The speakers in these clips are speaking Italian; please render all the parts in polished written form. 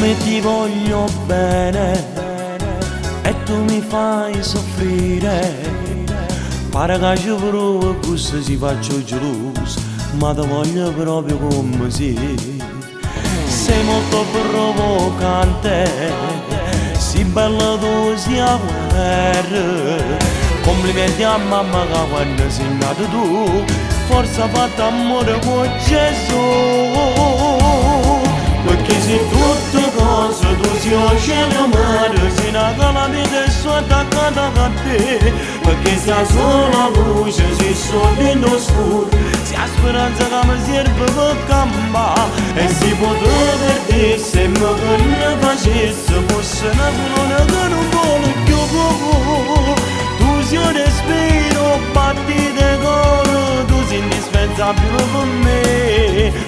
come ti voglio bene e tu mi fai soffrire. Pare che ci provo questo si faccio geloso, ma ti voglio proprio come sei. Sei molto provocante, si bella tu sia guerra. Complimenti a mamma che quando sei nato tu, forse ha fatto amore con Gesù. Perché sei tutte cose, tu sei un cielo mare, sei una calamita e sono attaccata a te. Perché sei sola luce, sei solo in oscuro, sei la speranza che mi serve per cambiare. E si potrebbe perdere se mi facesse, fosse una colonna che non vuole più. Tu sei un respiro, battite cuore, tu sei indispensabile per me.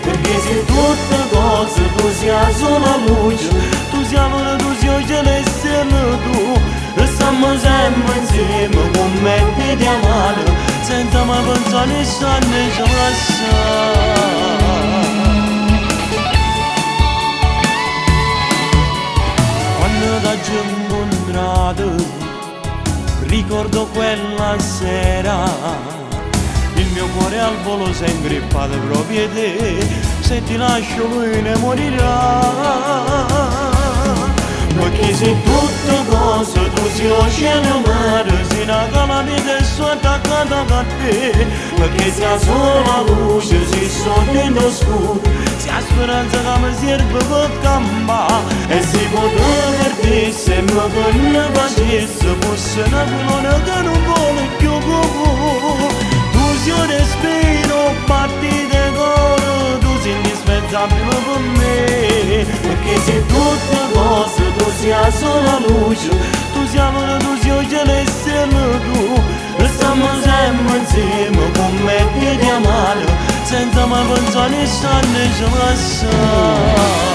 Perché sei tutte cose, tu sei la sola luce, tu sei amore, tu sei il cielo e sei tu. Restiamo sempre insieme come te di amare, senza mai pensare a nessuno ci lasciare. Quando ti ho incontrato, ricordo quella sera, il mio cuore al volo si è ingrippato proprio a te. Se ti lascio lui ne morirà. Perché sei tutte cose, tu sei un cielo mare, sei una calamita e sono attaccata a te. Perché sei la sola luce, sei solo in oscuro, sei la speranza che mi serve per cambiare. E si potrebbe perdere se mi facesse, fosse una colonna che non vuole più. Tu sei un respiro, battite cuore, tu sei indispensabile per me. Perché sei tutte cose, tu sei la sola luce, tu sei amore, tu sei il cielo e sei tu. Restiamo sempre insieme come te di amare, senza mai pensare a nessuno ci lasciare.